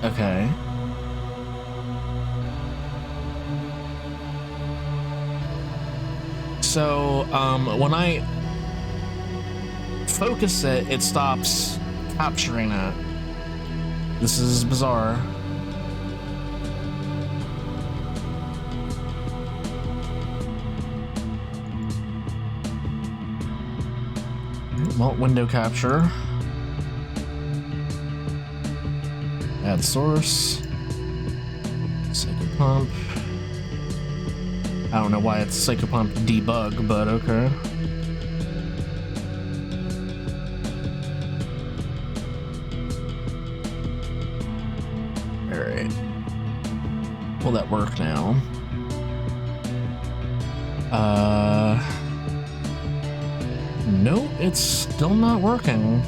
Okay. So, when I focus it, it stops capturing it. This is bizarre. Well, window capture. Add source. Psychopomp. I don't know why it's Psychopomp debug, but okay. Alright. Will that work now? Nope, it's still not working.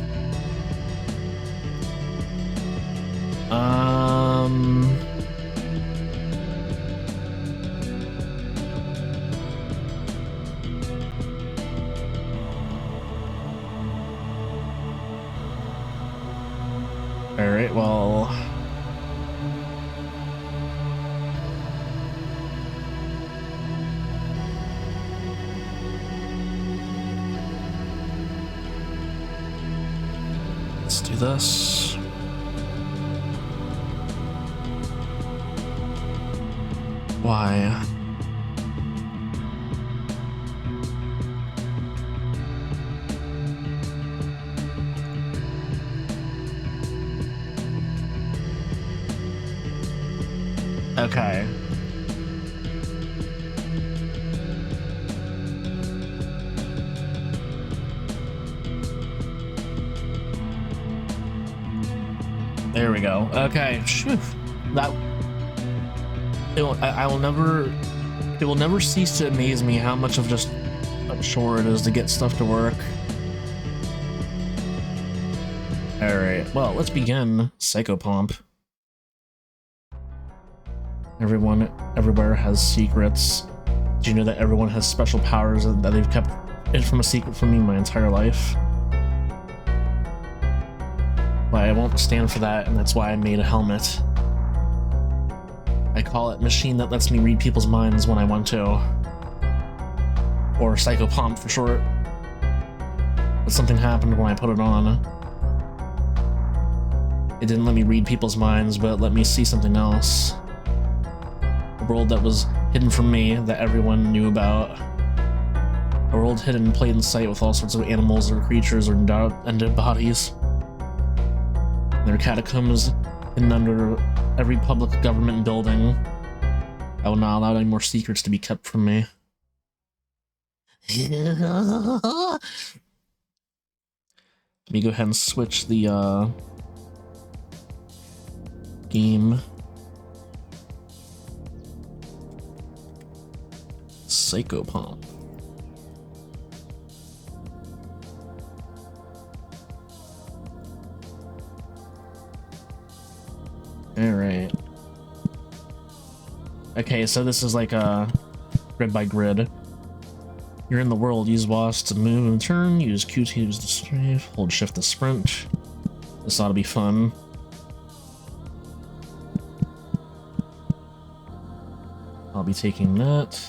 Alright, well... let's do this. Why? Okay. There we go. Okay. Phew. That it will never cease to amaze me how much of just a chore it is to get stuff to work. Alright, well, let's begin. Psychopomp. Everyone everywhere has secrets. Do you know that everyone has special powers and that they've kept it from a secret from me my entire life? But I won't stand for that, and that's why I made a helmet. I call it machine that lets me read people's minds when I want to. Or Psychopomp for short. But something happened when I put it on. It didn't let me read people's minds, but it let me see something else. A world that was hidden from me, that everyone knew about. A world hidden in plain sight with all sorts of animals or creatures or ended bodies. There are catacombs hidden under every public government building. I will not allow any more secrets to be kept from me. Let me go ahead and switch the game. Psychopomp. Alright. Okay, so this is like a grid by grid. You're in the world. Use WASD to move and turn. Use QT to use the strafe. Hold shift to sprint. This ought to be fun. I'll be taking that.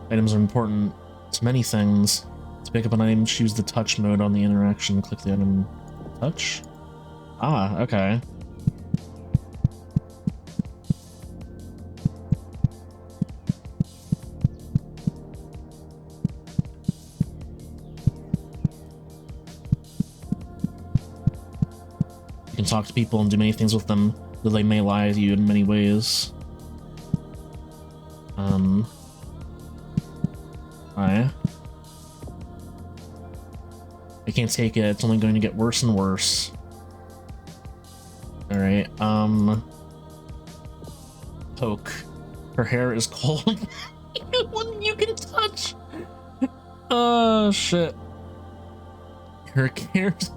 Items are important to many things. To pick up an item, choose the touch mode on the interaction. Click the item touch. Ah, okay. You can talk to people and do many things with them, though they may lie to you in many ways. I can't take it, it's only going to get worse and worse. Alright, poke. Her hair is cold. One you can touch! Oh, shit. Her hair is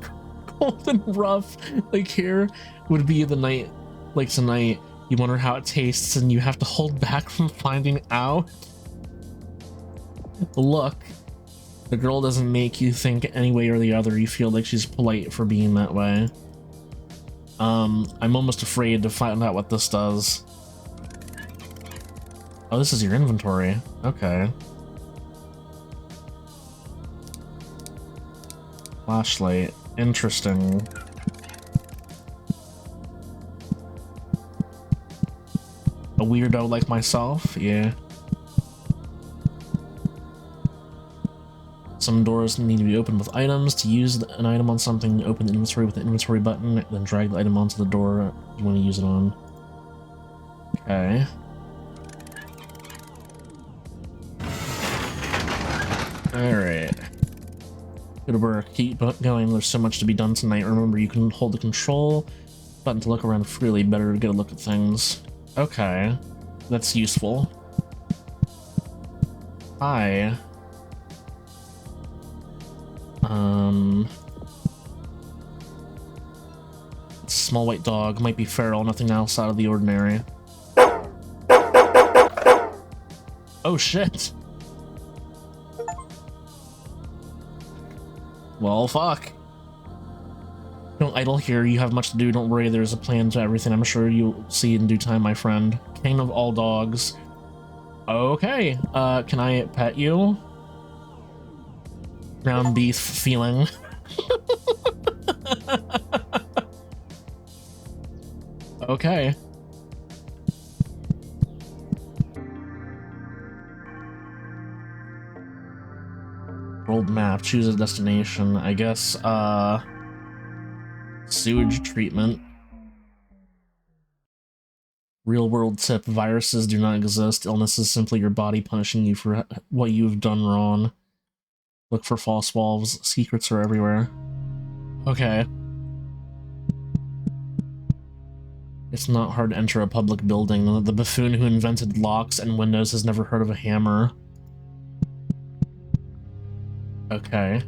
cold and rough. Like, hair would be the night, like tonight, you wonder how it tastes and you have to hold back from finding out. Look, the girl doesn't make you think any way or the other. You feel like she's polite for being that way. I'm almost afraid to find out what this does. Oh, this is your inventory. Okay. Flashlight. Interesting. A weirdo like myself? Yeah. Some doors need to be opened with items. To use an item on something, open the inventory with the inventory button, then drag the item onto the door you want to use it on. Okay. Alright. Good work. Keep going. There's so much to be done tonight. Remember, you can hold the control button to look around freely. Better to get a look at things. Okay. That's useful. Hi. Small white dog. Might be feral. Nothing else out of the ordinary. Oh, shit. Well, fuck. Don't idle here. You have much to do. Don't worry. There's a plan to everything. I'm sure you'll see in due time, my friend. King of all dogs. Okay. Can I pet you? Ground beef feeling. Okay. World map. Choose a destination. I guess, sewage treatment. Real world tip. Viruses do not exist. Illness is simply your body punishing you for what you've done wrong. Look for false walls. Secrets are everywhere. Okay. It's not hard to enter a public building. The buffoon who invented locks and windows has never heard of a hammer. Okay.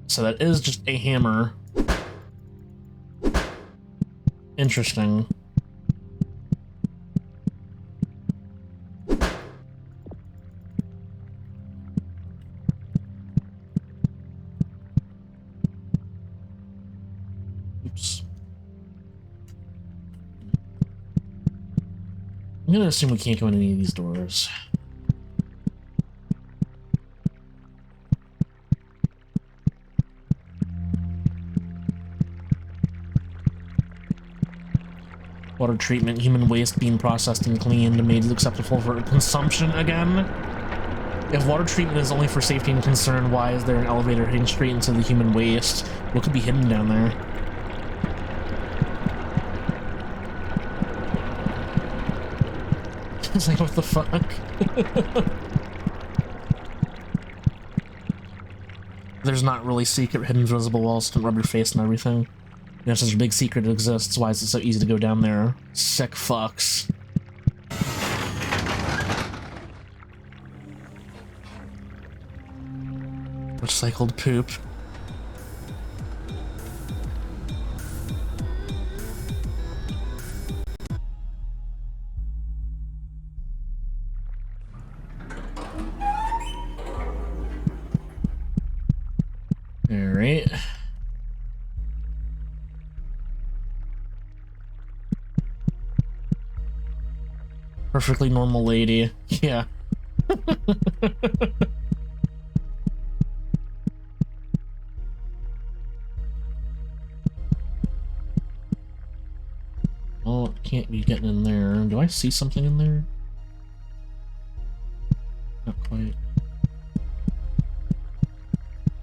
So that is just a hammer. Interesting. Oops. I'm gonna assume we can't go in any of these doors. Water treatment, human waste being processed and cleaned, made acceptable for consumption again. If water treatment is only for safety and concern, why is there an elevator heading straight into the human waste? What could be hidden down there? It's like, what the fuck? There's not really secret hidden invisible walls to rub your face and everything. You know, such a big secret exists. Why is it so easy to go down there? Sick fucks. Recycled poop. Alright. Perfectly normal lady. Yeah. Oh, can't be getting in there. Do I see something in there? Not quite.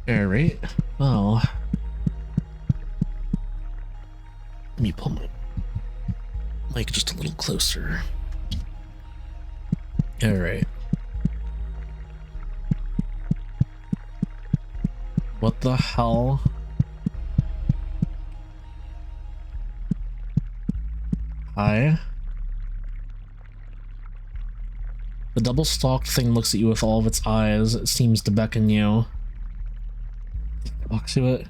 Alright. Well. Let me pull my mic just a little closer. Alright. What the hell? Hi. The double-stalked thing looks at you with all of its eyes. It seems to beckon you. Talk to it.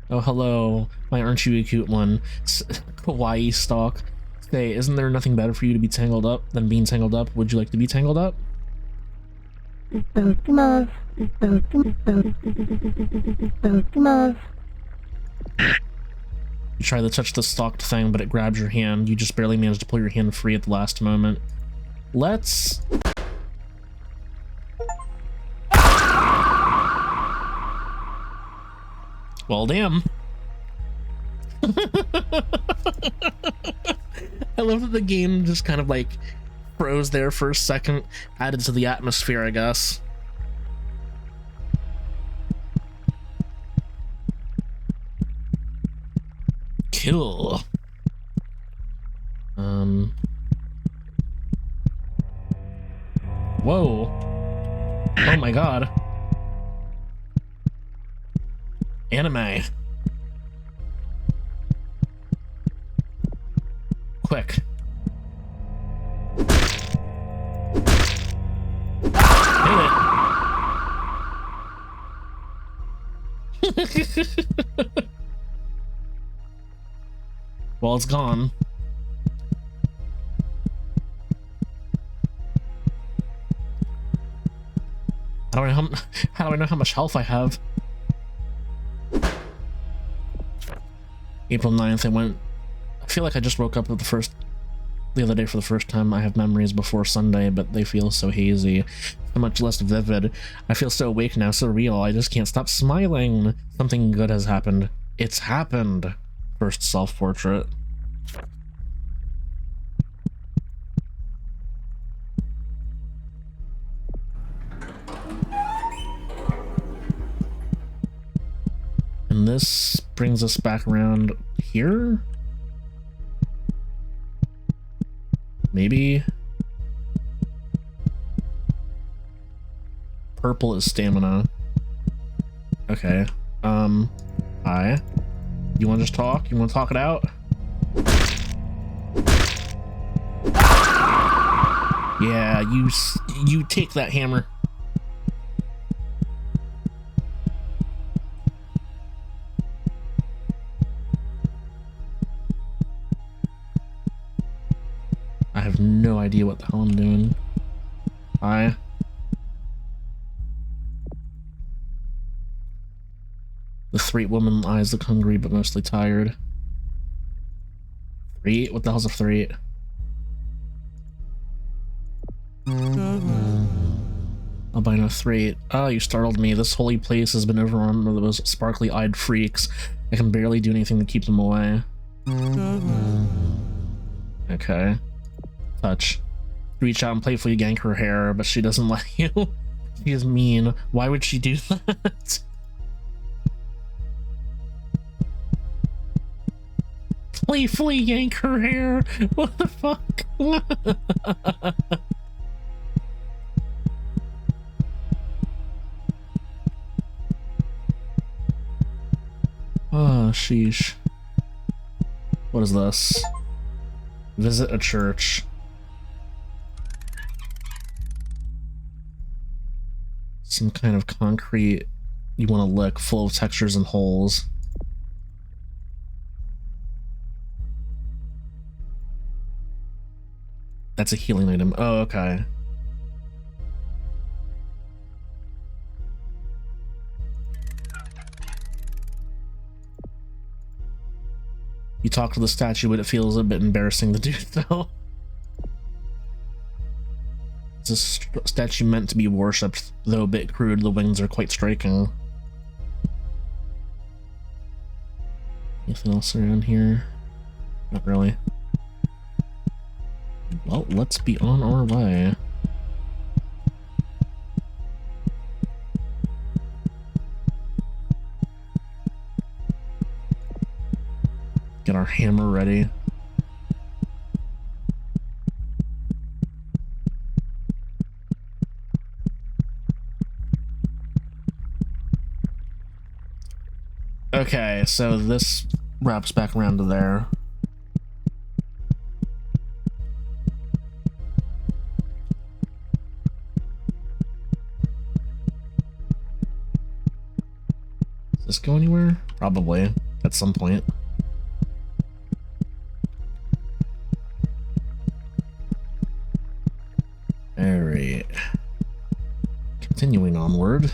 Oh, hello. Why aren't you a cute one? Kawaii stalk. Say, isn't there nothing better for you to be tangled up than being tangled up? Would you like to be tangled up? You try to touch the stalked thing, but it grabs your hand. You just barely manage to pull your hand free at the last moment. Let's... Well, damn. I love that the game just kind of like froze there for a second, added to the atmosphere, I guess. Kill. Whoa. Oh my god. Anime. Quick. Hit it. Well, it's gone. How do I know how much health I have? April 9th, I feel like I just woke up at the other day for the first time. I have memories before Sunday, but they feel so hazy, so much less vivid. I feel so awake now, so real. I just can't stop smiling. Something good has happened. It's happened. First self-portrait. And this brings us back around here? Maybe? Purple is stamina. Okay. Hi. You want to just talk? You want to talk it out? Yeah, you take that hammer. I have no idea what the hell I'm doing. Hi. The Threat woman eyes look hungry but mostly tired. Threat? What the hell's a threat? Albino Threat. Oh, you startled me. This holy place has been overrun with those sparkly-eyed freaks. I can barely do anything to keep them away. Okay. Touch. Reach out and playfully yank her hair, but she doesn't let you. She is mean. Why would she do that? Playfully yank her hair? What the fuck? Oh, sheesh. What is this? Visit a church. Some kind of concrete you want to lick, full of textures and holes. That's a healing item. Oh, okay. You talk to the statue, but it feels a bit embarrassing to do so. It's a statue meant to be worshipped, though a bit crude, the wings are quite striking. Anything else around here? Not really. Well, let's be on our way. Get our hammer ready. Okay, so this wraps back around to there. Does this go anywhere? Probably, at some point. Alright. Continuing onward.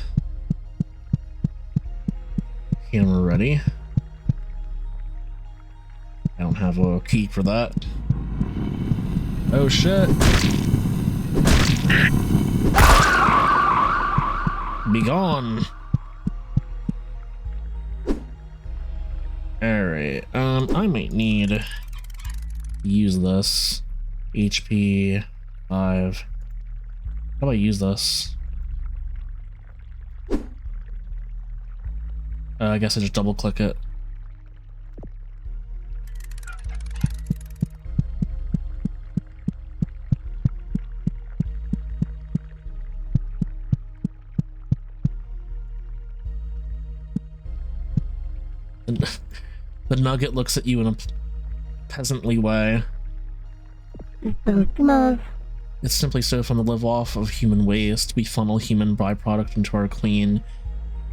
Camera ready. I don't have a key for that. Oh shit. Be gone. Alright, I might need to use this. HP 5. How do I use this? I guess I just double click it. The nugget looks at you in a peasantly way. It's simply so fun to live off of human waste. We funnel human byproduct into our queen,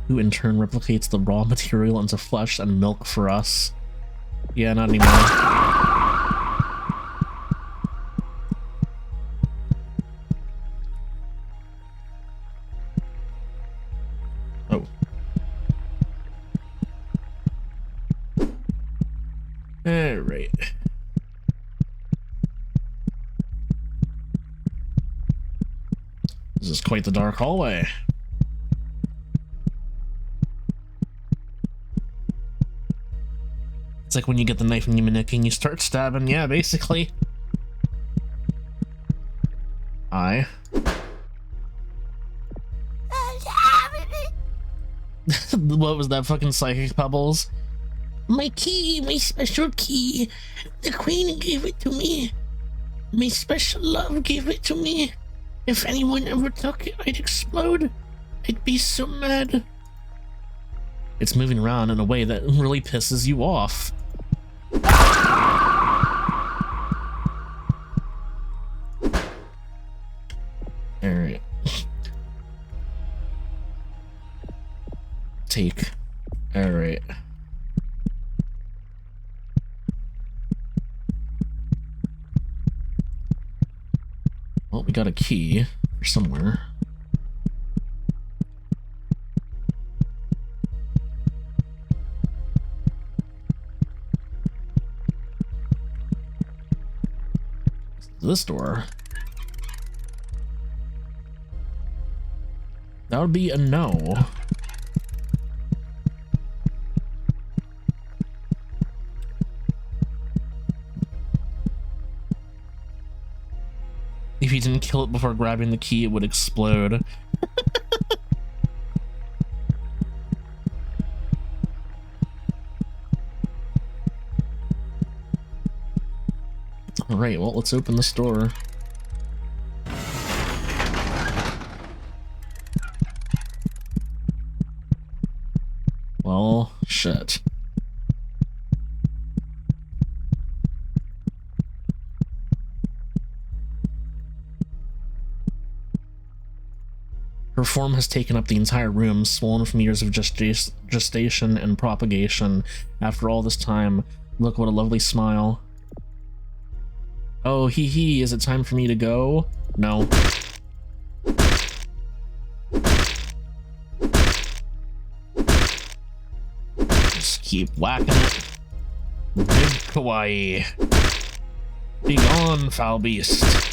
who in turn replicates the raw material into flesh and milk for us. Yeah, not anymore. Oh. Alright. This is quite the dark hallway. It's like when you get the knife and you manipulate and you start stabbing. Yeah, basically. What was that fucking psychic pebbles? My key, my special key. The queen gave it to me. My special love gave it to me. If anyone ever took it, I'd explode. I'd be so mad. It's moving around in a way that really pisses you off. Alright. Take. Alright. Well, we got a key somewhere. This door. That would be a no. If you didn't kill it before grabbing the key, it would explode. Alright, well, let's open this door. Well, shit. Her form has taken up the entire room, swollen from years of gestation and propagation. After all this time, look what a lovely smile. Oh, hee hee, is it time for me to go? No. Just keep whacking it. Big kawaii. Be gone, foul beast.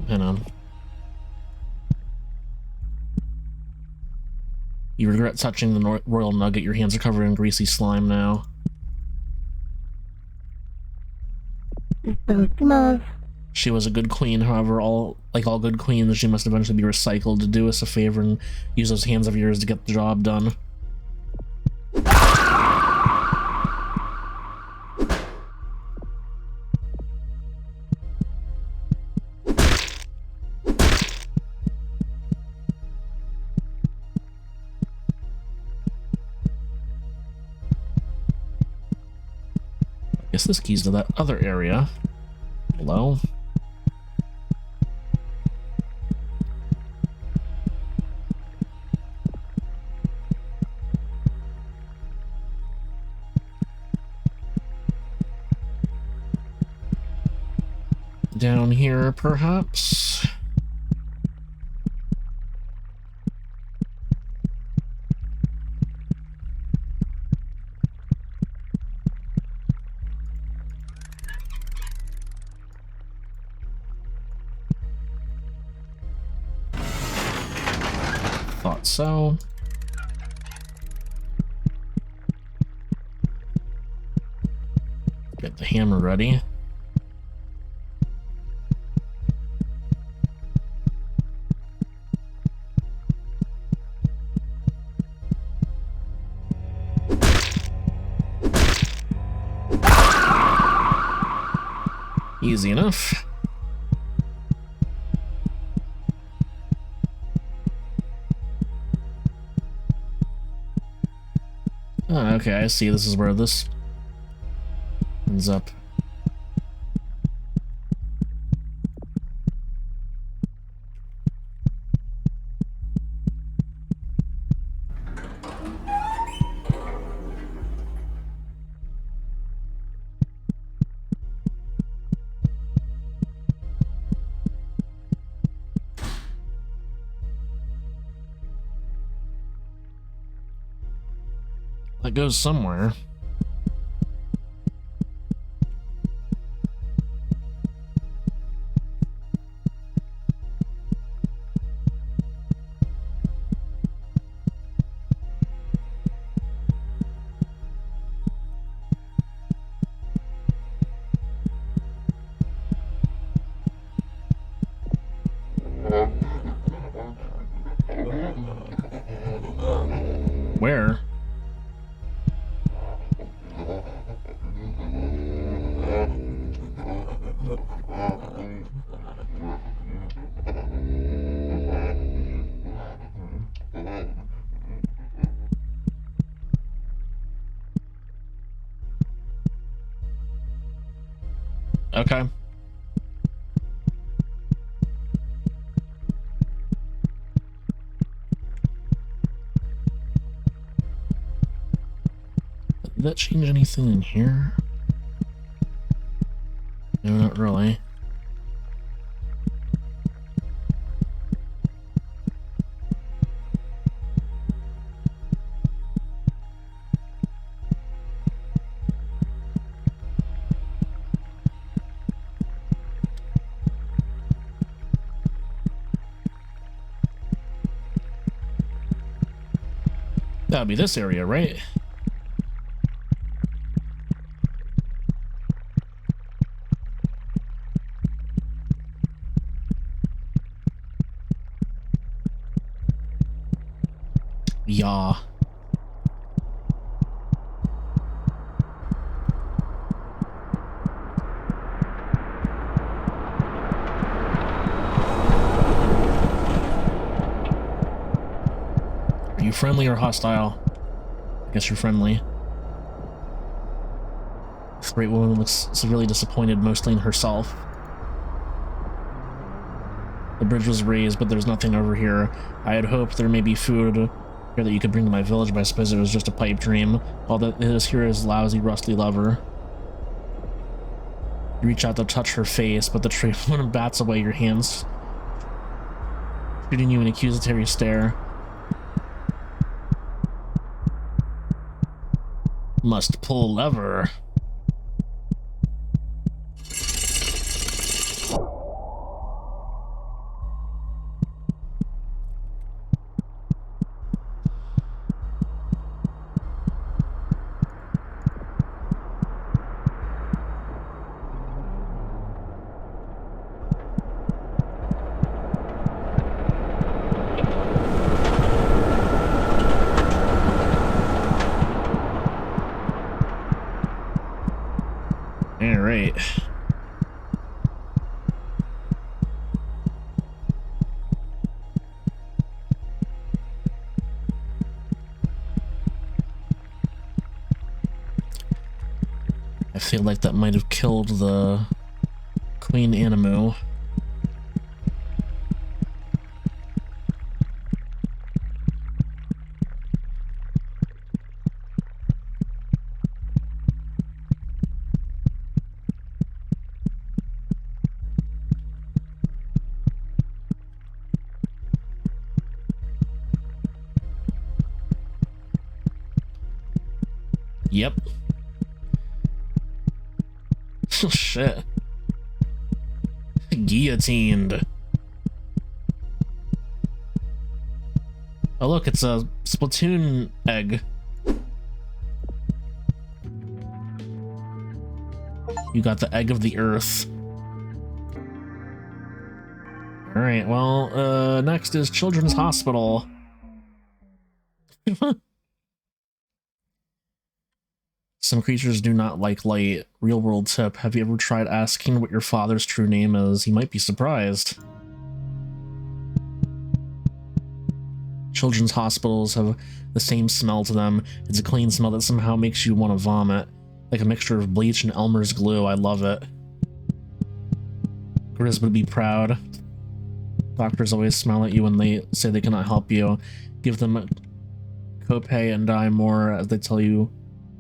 Hang on. You regret touching the royal nugget. Your hands are covered in greasy slime now. She was a good queen, however, like all good queens, she must eventually be recycled. Do us a favor and use those hands of yours to get the job done. Guess this key's to that other area. Hello? Down here, perhaps? Thought so. Get the hammer ready. Easy enough. Oh, okay, I see. This is where this ends up. That goes somewhere. Where? Okay. Did that change anything in here? No, not really. That would be this area, right? Yeah. Are you friendly or hostile? I guess you're friendly. This great woman looks severely disappointed, mostly in herself. The bridge was raised, but there's nothing over here. I had hoped there may be food here that you could bring to my village, but I suppose it was just a pipe dream. All that is here is lousy, rusty leather. You reach out to touch her face, but the tree woman bats away your hands, shooting you an accusatory stare. Must pull lever. Alright. I feel like that might have killed the Queen Animu. Yep. Shit. Guillotined. Oh look, it's a Splatoon egg. You got the egg of the earth. Alright, well, next is Children's Hospital. Some creatures do not like light. Real world tip. Have you ever tried asking what your father's true name is? He might be surprised. Children's hospitals have the same smell to them. It's a clean smell that somehow makes you want to vomit. Like a mixture of bleach and Elmer's glue. I love it. Grizz would be proud. Doctors always smile at you when they say they cannot help you. Give them a copay and die more as they tell you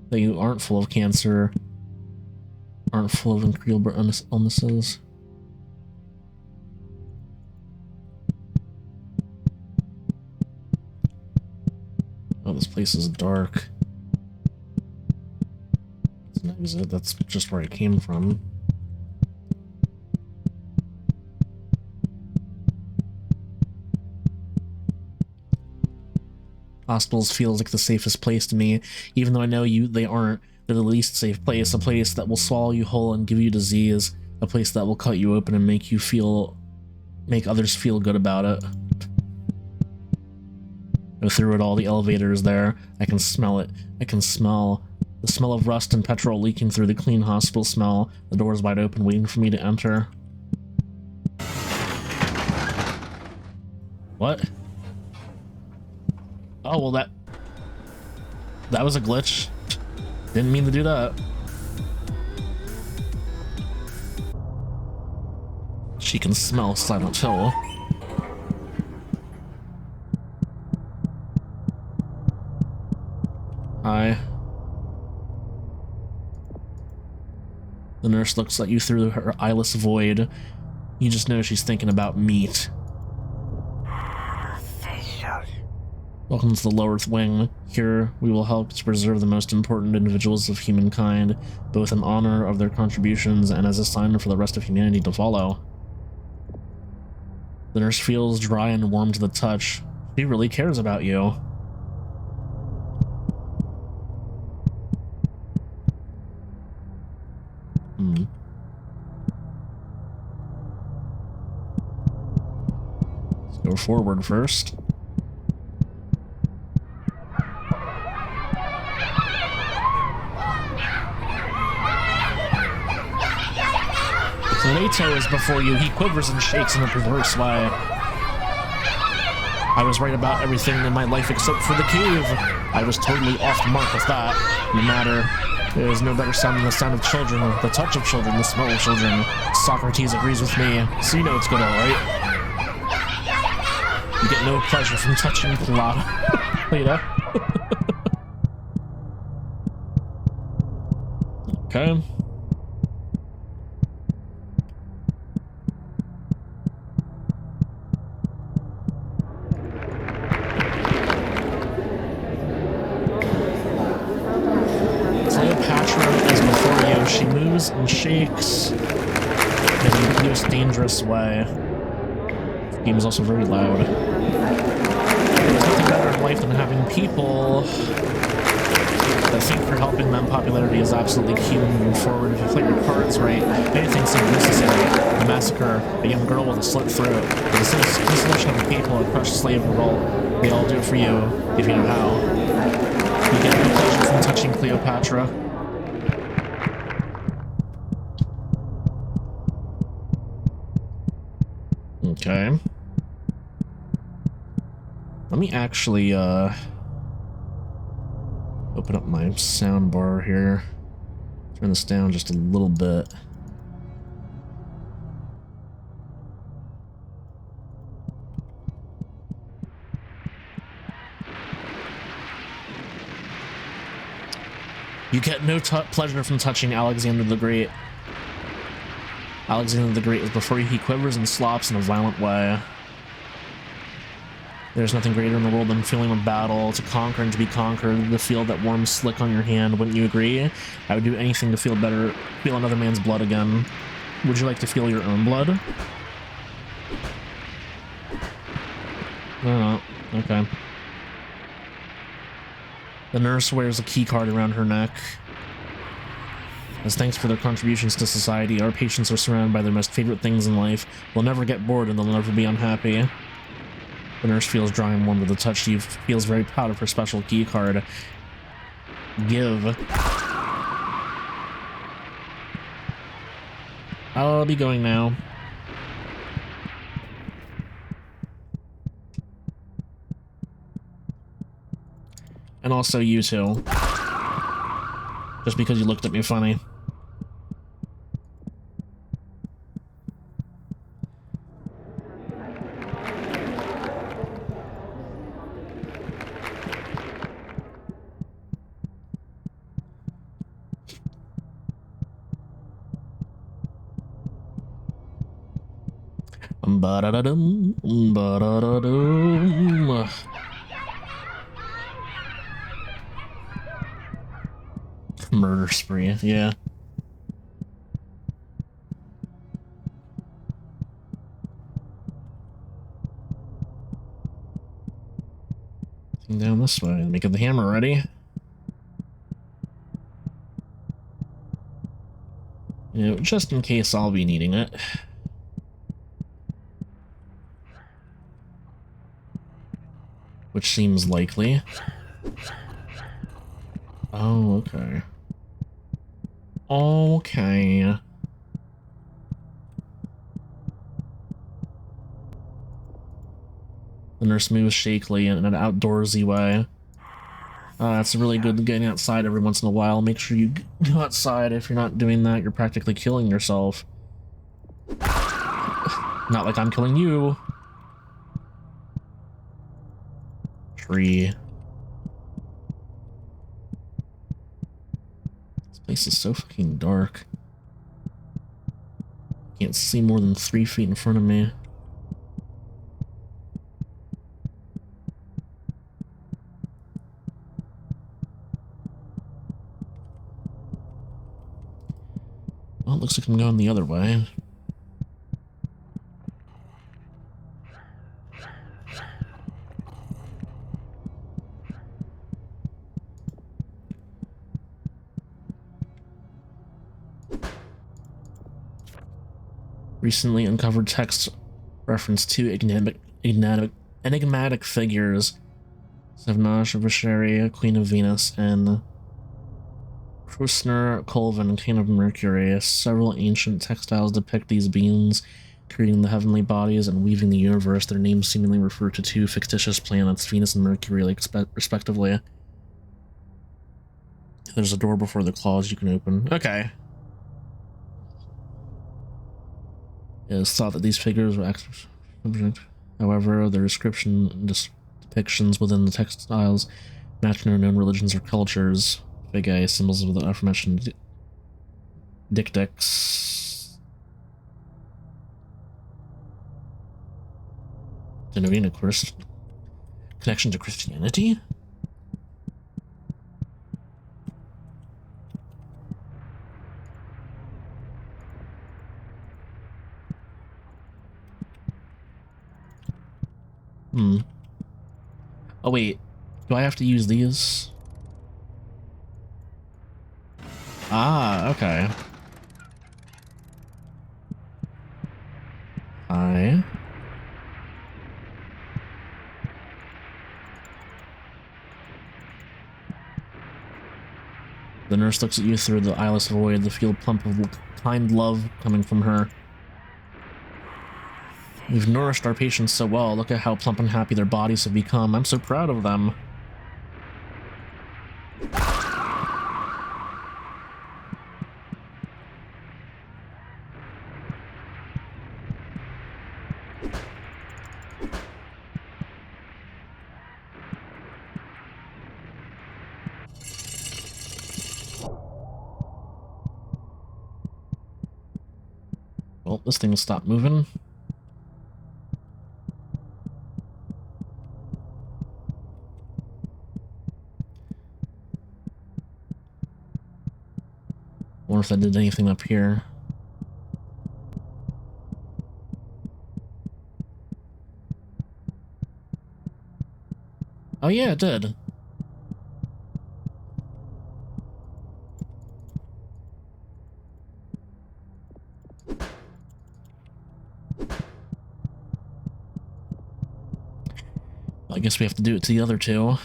that you aren't full of cancer, aren't full of incurable illnesses. Oh, this place is dark. It's an exit. That's just where I came from. Hospitals feels like the safest place to me, even though I know they aren't. They're the least safe place, a place that will swallow you whole and give you disease, a place that will cut you open and make others feel good about it. Go through it all, the elevator's there. I can smell it. I can smell the smell of rust and petrol leaking through the clean hospital smell. The door's wide open, waiting for me to enter. What? Oh, well that was a glitch. Didn't mean to do that. She can smell Silent Hill. Hi. The nurse looks at you through her eyeless void. You just know she's thinking about meat. Welcome to the lower wing. Here, we will help to preserve the most important individuals of humankind, both in honor of their contributions and as a sign for the rest of humanity to follow. The nurse feels dry and warm to the touch. She really cares about you. Let's go forward first. Nato is before you. He quivers and shakes in a perverse way. I was right about everything in my life except for the cave. I was totally off the mark with that. No matter. There is no better sound than the sound of children, the touch of children, the smell of children. Socrates agrees with me, so you know it's good, alright? You get no pleasure from touching Plata. Okay. She moves and shakes in a most dangerous way. The game is also very loud. There's nothing better in life than having people that think for helping them. Popularity is absolutely key when moving forward. If you play your cards right, anything seems necessary. A massacre, a young girl with a slit throat, the dissolution of the people, a crushed slave revolt. They all do it for you, if you know how. You get no pleasure from touching Cleopatra. Okay. Let me actually, open up my sound bar here. Turn this down just a little bit. You get no pleasure from touching Alexander the Great. Alexander the Great is before you. He quivers and slops in a violent way. There's nothing greater in the world than feeling a battle, to conquer and to be conquered, to feel that warm slick on your hand. Wouldn't you agree? I would do anything to feel better, feel another man's blood again. Would you like to feel your own blood? Oh, okay. The nurse wears a key card around her neck. As thanks for their contributions to society, our patients are surrounded by their most favorite things in life. They'll never get bored and they'll never be unhappy. The nurse feels dry and warm to the touch. She feels very proud of her special key card. Give. I'll be going now. And also you too. Just because you looked at me funny. Ba-da-da-dum, ba-da-da-dum. Murder spree, yeah. Down this way, making the hammer ready. You know, just in case I'll be needing it. Which seems likely. Oh, okay. Okay. The nurse moves shakily in an outdoorsy way. That's really good getting outside every once in a while. Make sure you go outside. If you're not doing that, you're practically killing yourself. Not like I'm killing you. Tree. This place is so fucking dark. Can't see more than 3 feet in front of me. Well, it looks like I'm going the other way. Recently uncovered text reference to enigmatic figures. Savnash, Vishari, Queen of Venus, and Krusner, Colvin, King of Mercury. Several ancient textiles depict these beings, creating the heavenly bodies and weaving the universe. Their names seemingly refer to 2 fictitious planets, Venus and Mercury, respectively. There's a door before the claws you can open. Okay. It is thought that these figures were subject. However, their description and depictions within the textiles match no known religions or cultures. Figi, symbols of the aforementioned dictics. Denoting a connection to Christianity? Oh wait, do I have to use these? Ah, okay. Hi. The nurse looks at you through the eyeless void, the feel plump of kind love coming from her. We've nourished our patients so well. Look at how plump and happy their bodies have become. I'm so proud of them. Well, this thing will stop moving. wonder if that did anything up here. Oh yeah, it did. I guess we have to do it to the other two.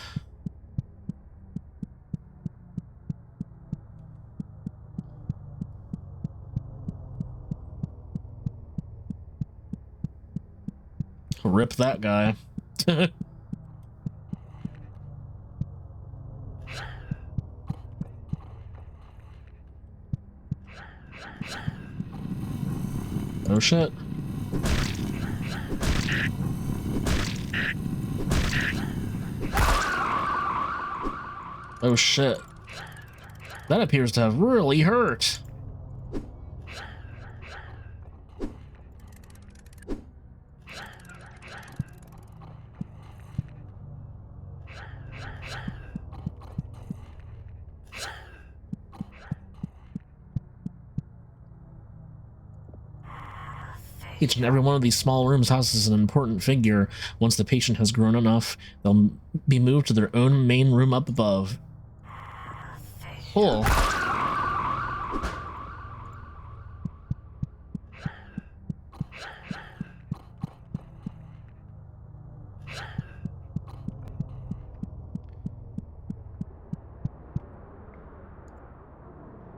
Rip that guy. Oh shit. Oh shit. That appears to have really hurt. Each and every one of these small rooms houses an important figure. Once the patient has grown enough, they'll be moved to their own main room up above. Cool.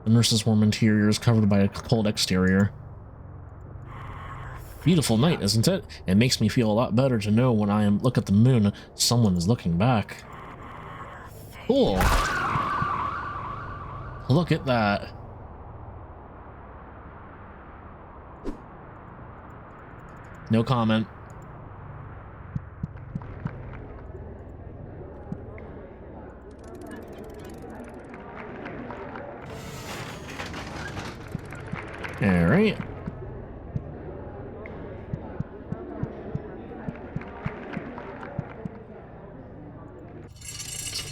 The nurse's warm interior is covered by a cold exterior. Beautiful night, isn't it? It makes me feel a lot better to know when I look at the moon, someone is looking back. Cool. Look at that. No comment. All right.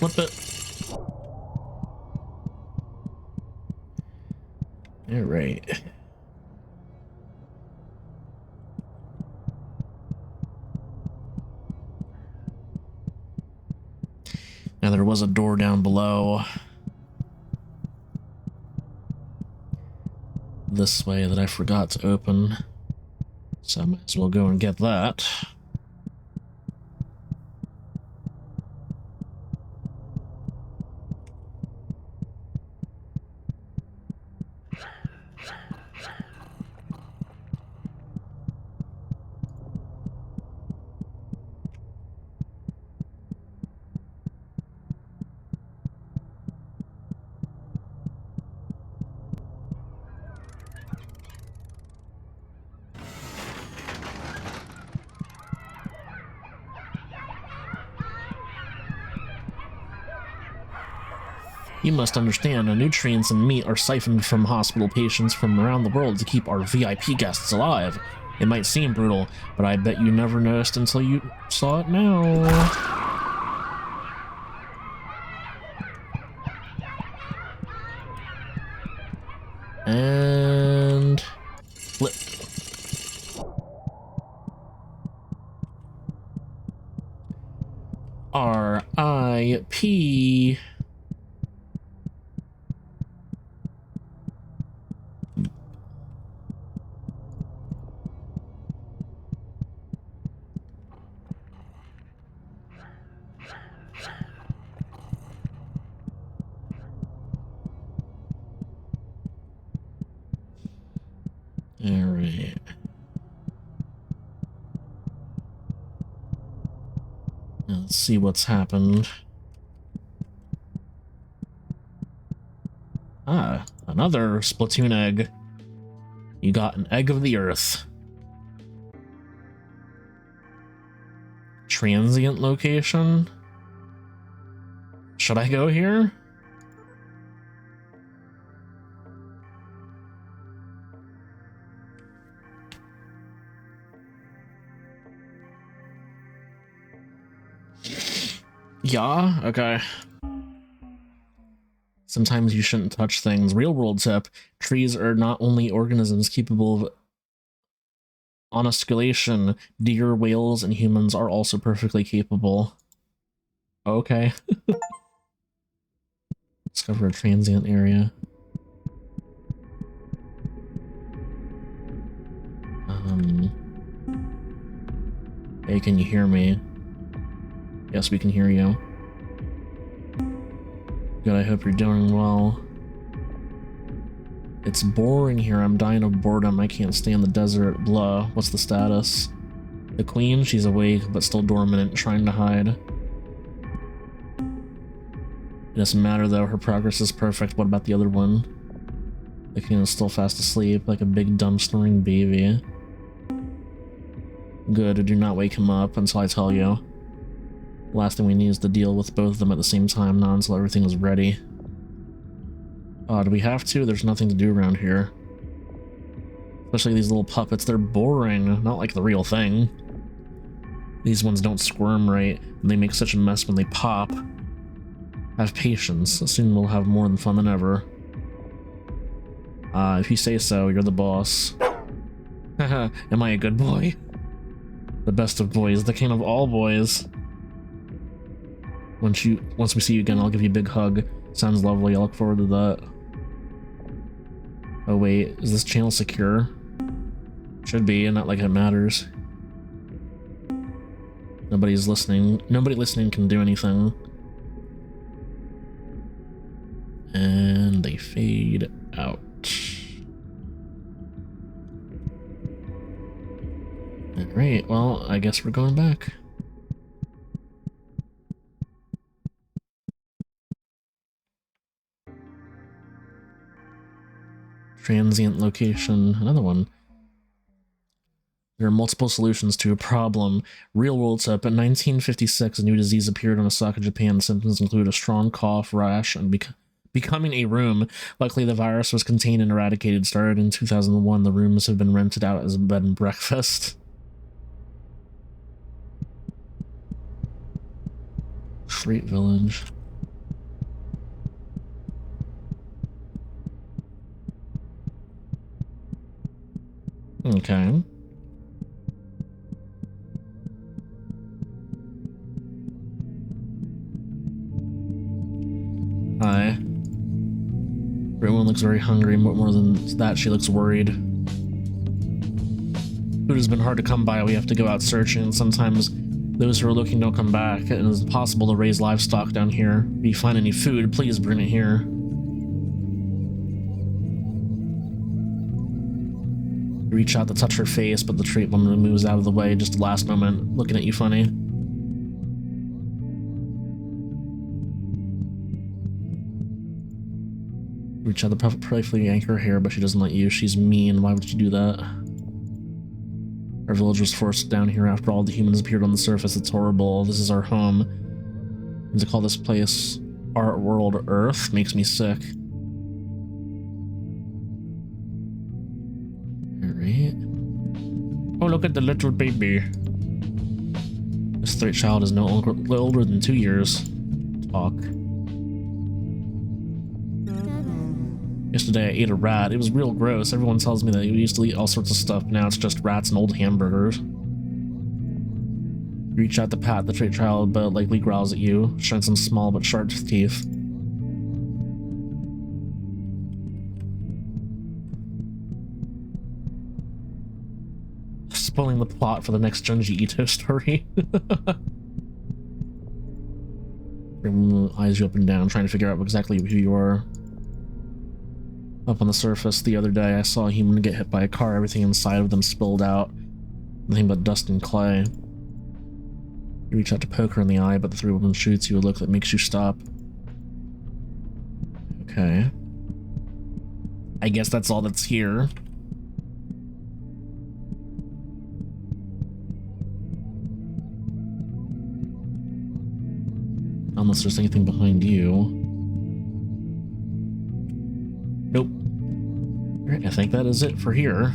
Flip it. All right. Now there was a door down below this way that I forgot to open, so I might as well go and get that. You must understand, nutrients and meat are siphoned from hospital patients from around the world to keep our VIP guests alive. It might seem brutal, but I bet you never noticed until you saw it now. And flip. R.I.P. Alright. Let's see what's happened. Ah, another Splatoon egg. You got an egg of the earth. Transient location? Should I go here? Yeah, okay. Sometimes you shouldn't touch things. Real world tip. Trees are not only organisms capable of onosculation, deer, whales, and humans are also perfectly capable. Okay. Discover a transient area. Hey, can you hear me? Yes, we can hear you. Good, I hope you're doing well. It's boring here. I'm dying of boredom. I can't stand the desert. Blah. What's the status? The queen? She's awake, but still dormant, trying to hide. It doesn't matter though. Her progress is perfect. What about the other one? The king is still fast asleep, like a big dumb snoring baby. Good. Do not wake him up until I tell you. The last thing we need is to deal with both of them at the same time, not until everything is ready. Do we have to? There's nothing to do around here. Especially these little puppets, they're boring, not like the real thing. These ones don't squirm right, and they make such a mess when they pop. Have patience, soon we'll have more fun than ever. If you say so, you're the boss. Haha, am I a good boy? The best of boys, the king of all boys. Once we see you again, I'll give you a big hug. Sounds lovely, I look forward to that. Oh wait, is this channel secure? Should be, and not like it matters. Nobody's listening. Nobody listening can do anything. And they fade out. Alright, well, I guess we're going back. Transient location, another one. There are multiple solutions to a problem. Real world tip. In 1956, a new disease appeared on Osaka, Japan. Symptoms include a strong cough, rash, and becoming a room. Luckily, the virus was contained and eradicated. Started in 2001. The rooms have been rented out as a bed and breakfast. Freight Village. Okay. Hi. Everyone looks very hungry, but more than that, she looks worried. Food has been hard to come by. We have to go out searching, and sometimes those who are looking don't come back. It is impossible to raise livestock down here. If you find any food, please bring it here. Reach out to touch her face, but the trait woman moves out of the way just the last moment, looking at you funny. Reach out to playfully yank her hair, but she doesn't let you. She's mean. Why would you do that? Our village was forced down here after all the humans appeared on the surface. It's horrible. This is our home. And to call this place our world Earth makes me sick. Alright. Oh, look at the little baby. This third child is no older than 2 years. Talk. Yesterday I ate a rat. It was real gross. Everyone tells me that we used to eat all sorts of stuff. Now it's just rats and old hamburgers. Reach out to pat the trait child, but likely growls at you. Shines some small but sharp teeth. Spoiling the plot for the next Junji Ito story. Eyes you up and down, trying to figure out exactly who you are. Up on the surface the other day, I saw a human get hit by a car. Everything inside of them spilled out. Nothing but dust and clay. You reach out to poke her in the eye, but the three women shoots you a look that makes you stop. Okay. I guess that's all that's here. Unless there's anything behind you. Nope. Alright, I think that is it for here.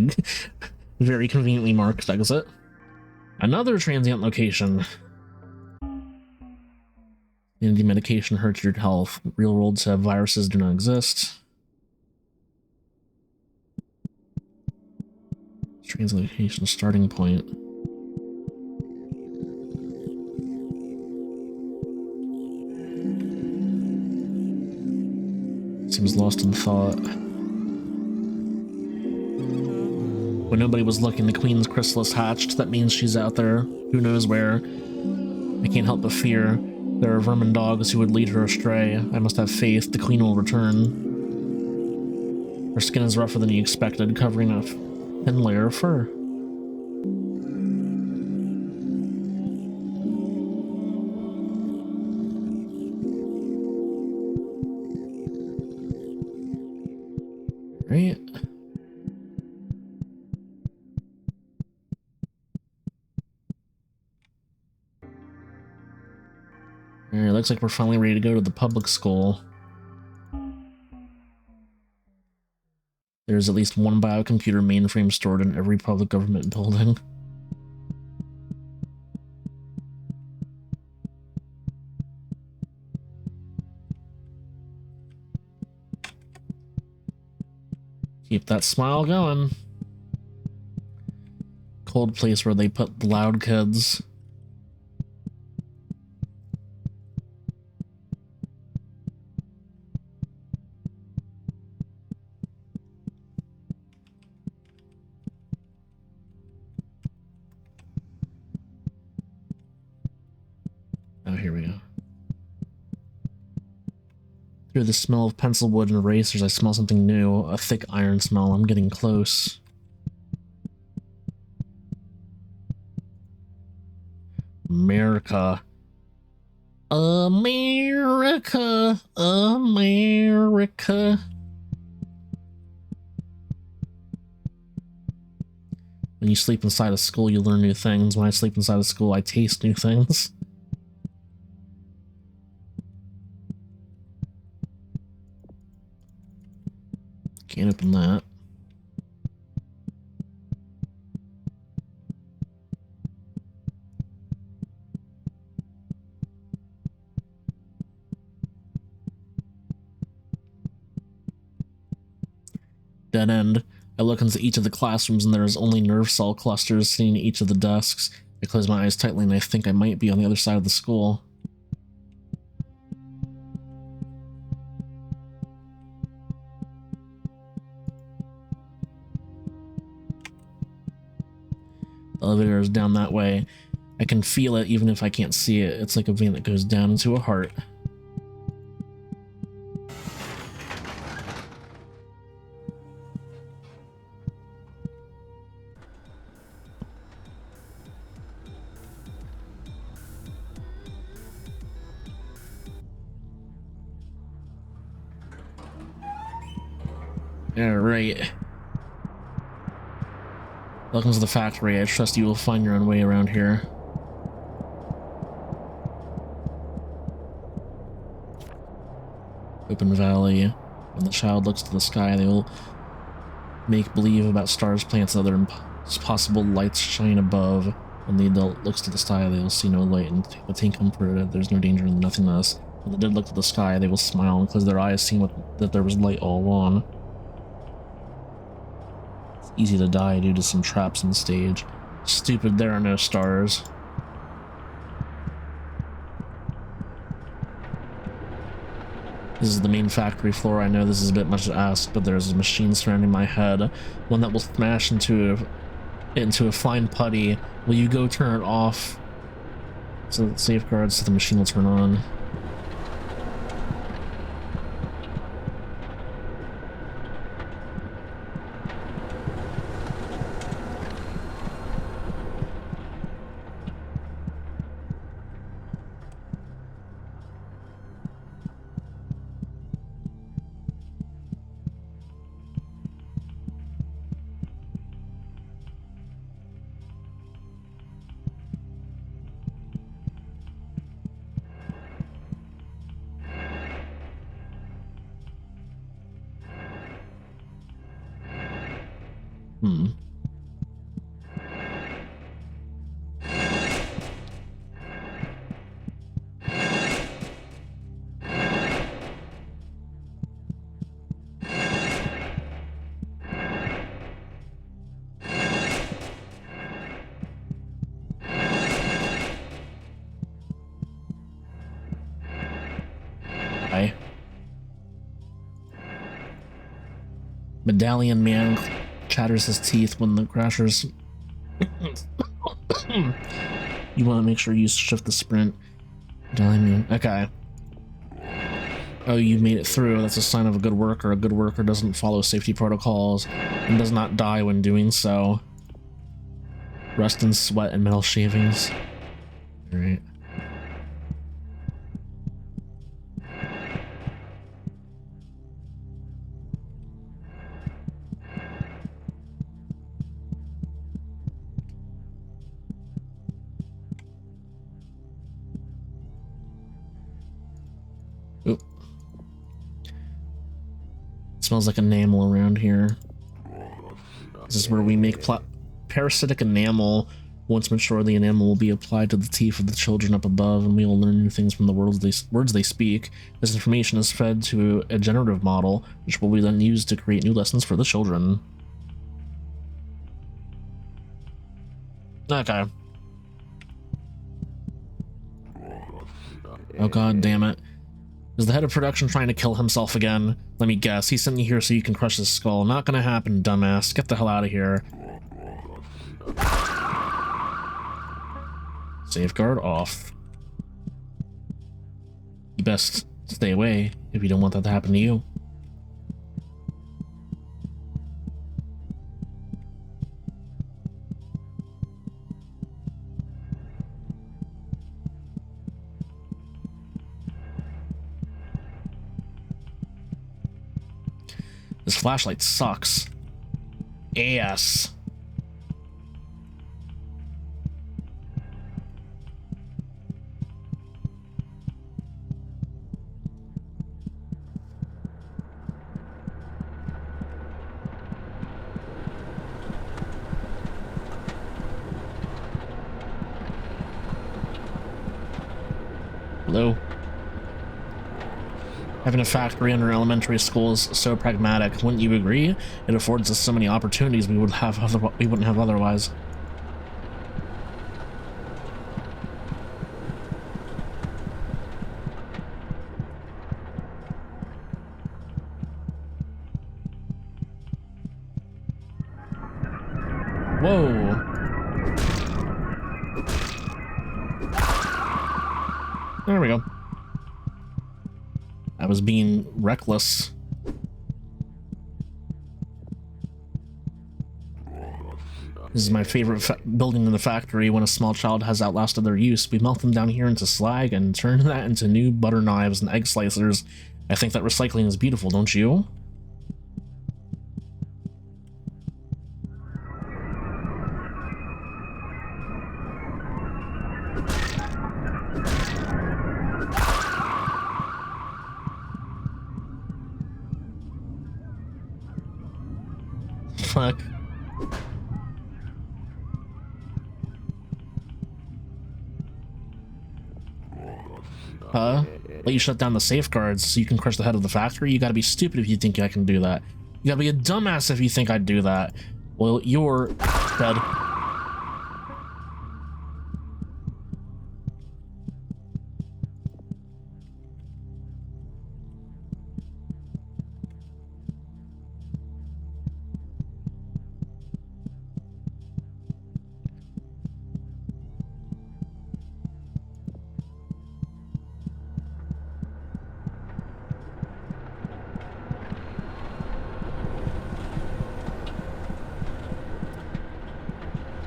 big, very conveniently marked exit. Another transient location. Anti-medication hurts your health. Real world said viruses do not exist. Transient location starting point. Seems lost in thought. When nobody was looking, the Queen's chrysalis hatched. That means she's out there. Who knows where? I can't help but fear. There are vermin dogs who would lead her astray. I must have faith the Queen will return. Her skin is rougher than you expected, covering a thin layer of fur. Right? Alright, looks like we're finally ready to go to the public school. There's at least one biocomputer mainframe stored in every public government building. Keep that smile going. Cold place where they put the loud kids. Oh, here we go. Through the smell of pencil wood and erasers, I smell something new. A thick iron smell. I'm getting close. America. America. America. When you sleep inside a school, you learn new things. When I sleep inside a school, I taste new things. Can't open that. Dead end. I look into each of the classrooms and there's only nerve cell clusters sitting at each of the desks. I close my eyes tightly and I think I might be on the other side of the school. The elevator is down that way. I can feel it even if I can't see it. It's like a vein that goes down into a heart. Alright. Welcome to the factory. I trust you will find your own way around here. Open valley. When the child looks to the sky, they will make believe about stars, plants, and other possible lights shine above. When the adult looks to the sky, they will see no light and take comfort that there's no danger in nothingness. When the dead look to the sky, they will smile and close their eyes, seeing that there was light all along. Easy to die due to some traps on the stage. Stupid, there are no stars. This is the main factory floor. I know this is a bit much to ask, but there's a machine surrounding my head. One that will smash into a fine putty. Will you go turn it off? So it safeguards so the machine will turn on. Hmm. Medallion man chatters his teeth when the crashers. You want to make sure you shift the sprint. Medallion man. Okay. Oh, you made it through. That's a sign of a good worker. A good worker doesn't follow safety protocols and does not die when doing so. Rust and sweat and metal shavings. All right. Oop. Smells like enamel around here. This is where we make parasitic enamel. Once mature, the enamel will be applied to the teeth of the children up above, and we will learn new things from the words they speak. This information is fed to a generative model, which will be then used to create new lessons for the children. Okay. Oh god damn it. Is the head of production trying to kill himself again? Let me guess. He sent you here so you can crush his skull. Not gonna happen, dumbass. Get the hell out of here. Safeguard off. You best stay away if you don't want that to happen to you. This flashlight sucks. Ass. Hello? Having a factory under elementary school is so pragmatic, wouldn't you agree? It affords us so many opportunities we wouldn't have otherwise. Whoa. There we go. I was being reckless. This is my favorite building in the factory. When a small child has outlasted their use, we melt them down here into slag and turn that into new butter knives and egg slicers. I think that recycling is beautiful, don't you? Fuck. Huh? Let you shut down the safeguards so you can crush the head of the factory? You gotta be stupid if you think I can do that. You gotta be a dumbass if you think I'd do that. Well, you're dead.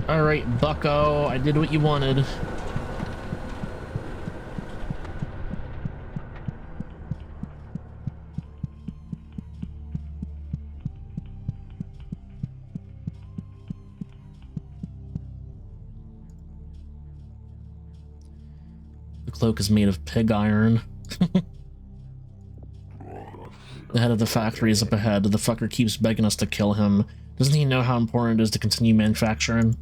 Alright, bucko, I did what you wanted. The cloak is made of pig iron. The head of the factory is up ahead. The fucker keeps begging us to kill him. Doesn't he know how important it is to continue manufacturing?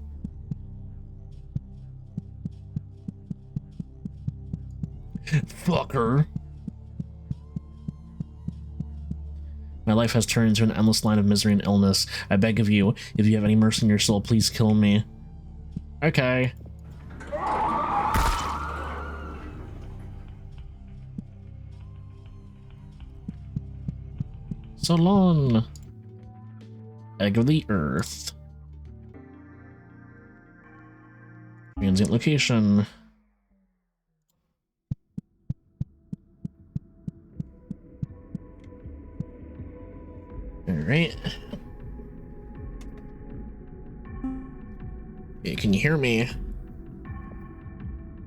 Fucker. My life has turned into an endless line of misery and illness. I beg of you, if you have any mercy in your soul, please kill me. Okay. So long. Egg of the Earth. Transient location. Alright. Hey, can you hear me?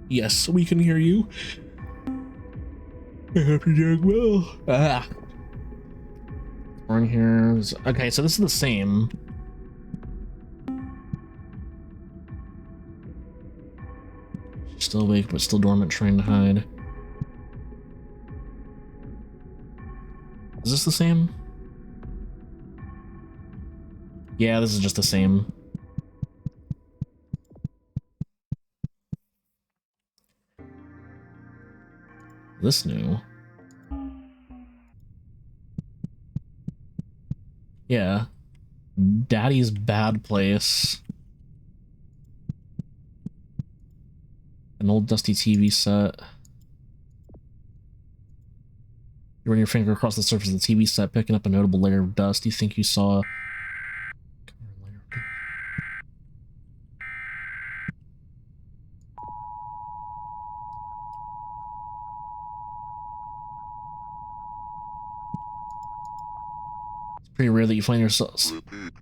Yes, we can hear you. I hope you're doing well. Ah. On here. Okay, so this is the same. She's still awake, but still dormant, trying to hide. Is this the same? Yeah, this is just the same. This new. Yeah. Daddy's Bad Place. An old dusty TV set. You run your finger across the surface of the TV set, picking up a notable layer of dust. You think you saw... It's pretty rare that you find yourself... Repeat.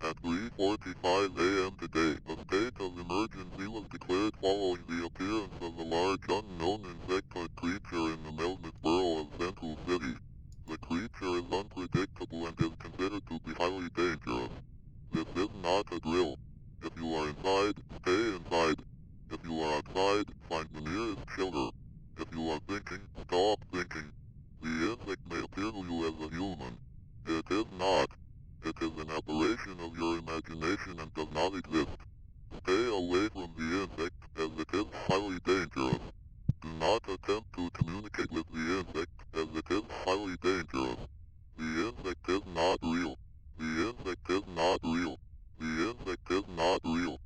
At 3:45 a.m. today, a state of emergency was declared following the appearance of a large unknown insect-like creature in the Melness borough of Central City. The creature is unpredictable and is considered to be highly dangerous. This is not a drill. If you are inside, stay inside. If you are outside, find the nearest shelter. If you are thinking, stop thinking. The insect may appear to you as a human. It is not. It is an aberration of your imagination and does not exist. Stay away from the insect, as it is highly dangerous. Do not attempt to communicate with the insect, as it is highly dangerous. The insect is not real. The insect is not real. The insect is not real.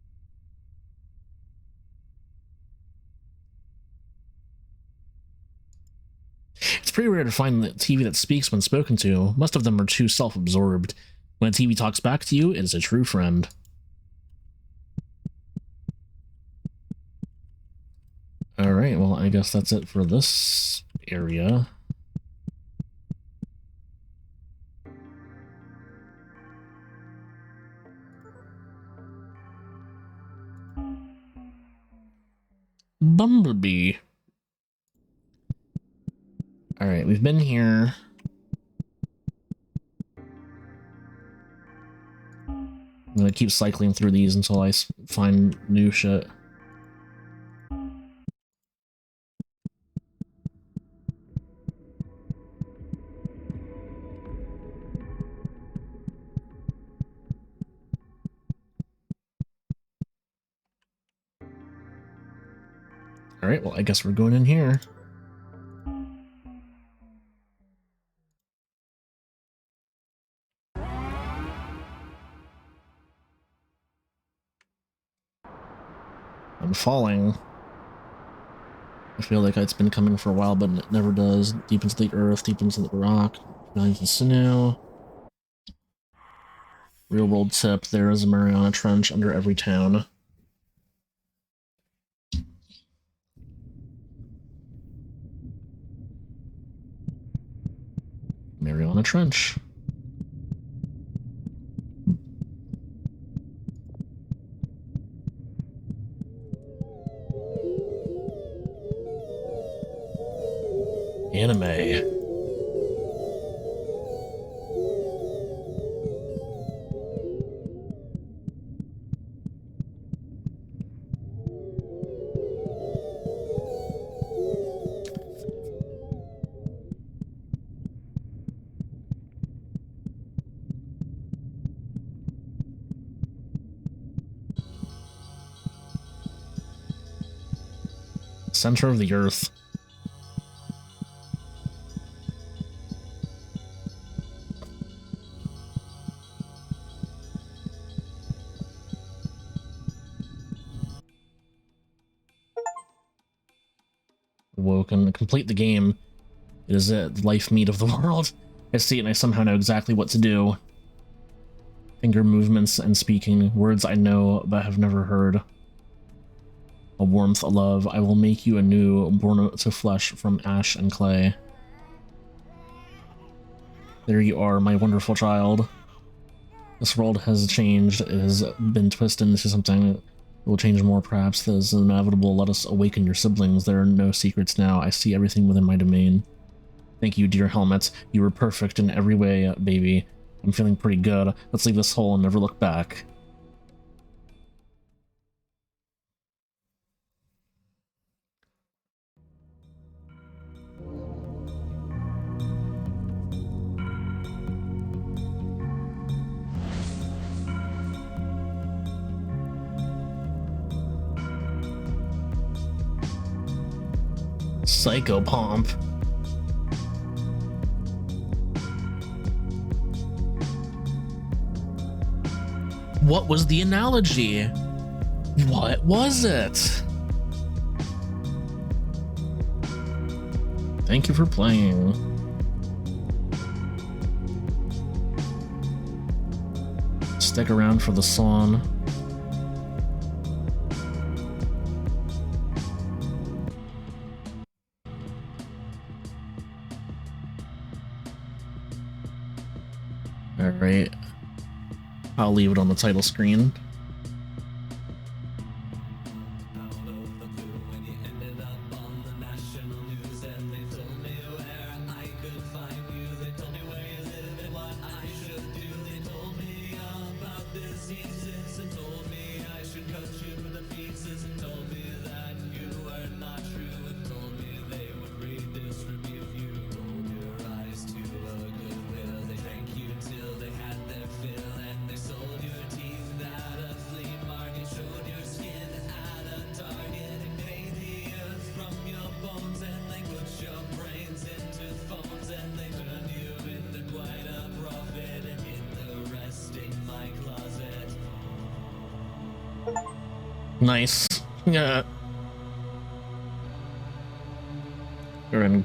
It's pretty rare to find the TV that speaks when spoken to. Most of them are too self-absorbed. When a TV talks back to you, it is a true friend. Alright, well, I guess that's it for this area. Bumblebee. Alright, we've been here. I'm gonna keep cycling through these until I find new shit. Alright, well, I guess we're going in here. I'm falling. I feel like it's been coming for a while, but it never does. Deep into the earth, deep into the rock, behind the sinew. Real world tip, there is a Mariana Trench under every town. Mariana Trench. Anime. center of the earth. Woken. Complete the game. It is the life meat of the world. I see it and I somehow know exactly what to do. Finger movements and speaking. Words I know but have never heard. A warmth, a love. I will make you anew, born to flesh from ash and clay. There you are, my wonderful child. This world has changed. It has been twisted into something that will change more, perhaps. That is inevitable. Let us awaken your siblings. There are no secrets now. I see everything within my domain. Thank you, dear helmet. You were perfect in every way, baby. I'm feeling pretty good. Let's leave this hole and never look back. Psychopomp. What was the analogy? What was it? Thank you for playing. Stick around for the song. Alright. I'll leave it on the title screen. Nice. Yeah. You're in